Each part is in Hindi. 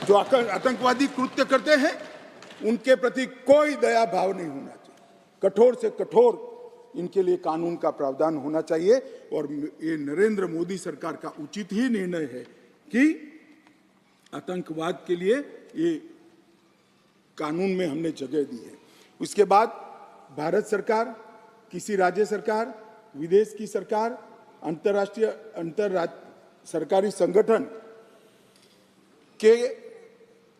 जो आतंकवादी कृत्य करते हैं उनके प्रति कोई दया भाव नहीं होना चाहिए। कठोर से कठोर इनके लिए कानून का प्रावधान होना चाहिए। और ये नरेंद्र मोदी सरकार का उचित ही निर्णय है कि आतंकवाद के लिए ये कानून में हमने जगह दी है। उसके बाद भारत सरकार, किसी राज्य सरकार, विदेश की सरकार, अंतर्राष्ट्रीय सरकारी संगठन के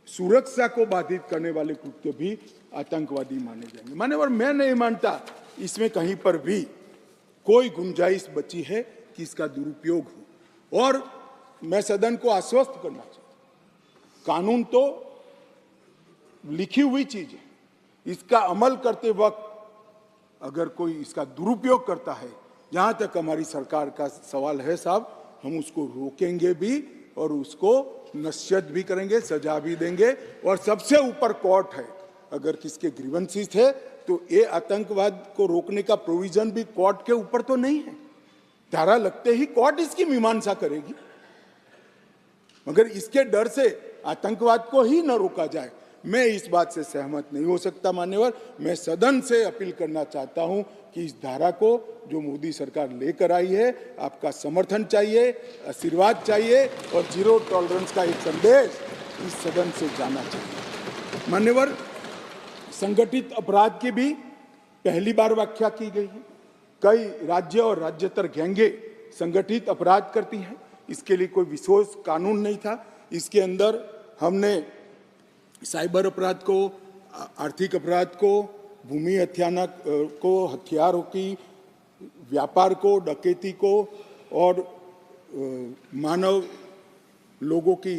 सुरक्षा को बाधित करने वाले कृत्य भी आतंकवादी माने जाएंगे। मान्यवर, मैं नहीं मानता इसमें कहीं पर भी कोई गुंजाइश बची है कि इसका दुरुपयोग हो। और मैं सदन को आश्वस्त करना चाहता हूं, कानून तो लिखी हुई चीज है, इसका अमल करते वक्त अगर कोई इसका दुरुपयोग करता है, जहां तक हमारी सरकार का सवाल है साहब, हम उसको रोकेंगे भी और उसको नसीहत भी करेंगे, सजा भी देंगे। और सबसे ऊपर कोर्ट है। अगर किसके ग्रीवेंसेस है तो ये आतंकवाद को रोकने का प्रोविजन भी कोर्ट के ऊपर तो नहीं है। धारा लगते ही कोर्ट इसकी मीमांसा करेगी, मगर इसके डर से आतंकवाद को ही न रोका जाए, मैं इस बात से सहमत नहीं हो सकता। मान्यवर, मैं सदन से अपील करना चाहता हूं कि इस धारा को जो मोदी सरकार लेकर आई है, आपका समर्थन चाहिए, आशीर्वाद चाहिए और जीरो टॉलरेंस का एक संदेश इस सदन से जाना चाहिए। मान्यवर, संगठित अपराध की भी पहली बार व्याख्या की गई है। कई राज्य और राज्यतर गैंगे संगठित अपराध करती हैं, इसके लिए कोई विशेष कानून नहीं था। इसके अंदर हमने साइबर अपराध को, आर्थिक अपराध को, भूमि हत्याना को, हथियारों की व्यापार को, डकैती को और मानव लोगों की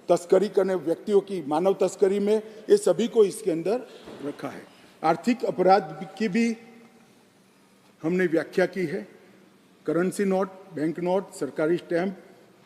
तस्करी करने व्यक्तियों की मानव तस्करी में, ये सभी को इसके अंदर रखा है। आर्थिक अपराध की भी हमने व्याख्या की है। करेंसी नोट, बैंक नोट, सरकारी स्टैंप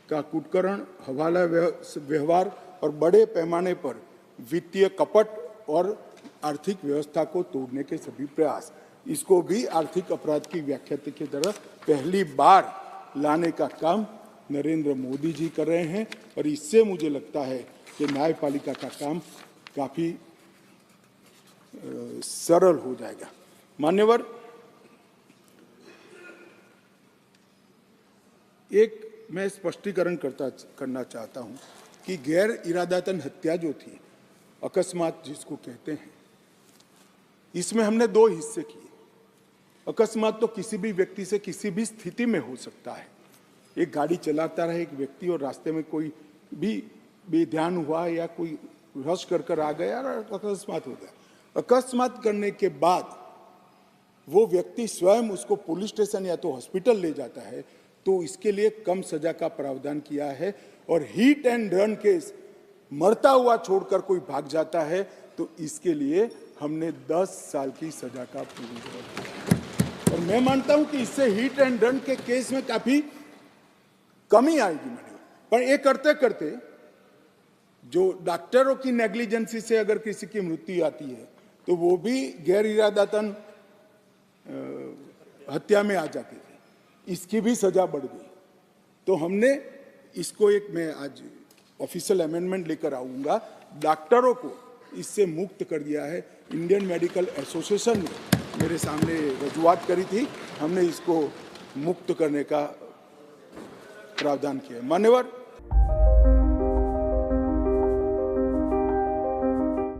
का कुटकरण, हवाला व्यवहार और बड़े पैमाने पर वित्तीय कपट और आर्थिक व्यवस्था को तोड़ने के सभी प्रयास, इसको भी आर्थिक अपराध की व्याख्या की तरह पहली बार लाने का काम नरेंद्र मोदी जी कर रहे हैं। और इससे मुझे लगता है कि न्यायपालिका का काम काफी सरल हो जाएगा। मान्यवर, एक मैं स्पष्टीकरण करना चाहता हूं कि गैर इरादतन हत्या जो थी, अकस्मात जिसको कहते हैं, इसमें हमने दो हिस्से किए। अकस्मात तो किसी भी व्यक्ति से किसी भी स्थिति में हो सकता है। एक गाड़ी चलाता रहे एक व्यक्ति और रास्ते में कोई भी बेध्यान हुआ या कोई रश कर आ गया और अकस्मात हो गया। अकस्मात करने के बाद वो व्यक्ति स्वयं उसको पुलिस स्टेशन या तो हॉस्पिटल ले जाता है, तो इसके लिए कम सजा का प्रावधान किया है। और हिट एंड रन केस, मरता हुआ छोड़कर कोई भाग जाता है, तो इसके लिए हमने 10 साल की सजा का प्रावधान किया। और मैं मानता हूं कि इससे हिट एंड रन के केस में काफी कमी आएगी। पर ये करते करते जो डॉक्टरों की नेग्लिजेंसी से अगर किसी की मृत्यु आती है, तो वो भी गैर इरादतन हत्या में आ जाती थी, इसकी भी सजा बढ़ गई। तो हमने इसको एक, मैं आज ऑफिशियल अमेंडमेंट लेकर आऊंगा, डॉक्टरों को इससे मुक्त कर दिया है। इंडियन मेडिकल एसोसिएशन ने मेरे सामने रजूआत करी थी, हमने इसको मुक्त करने का प्रावधान किया है। मान्यवर,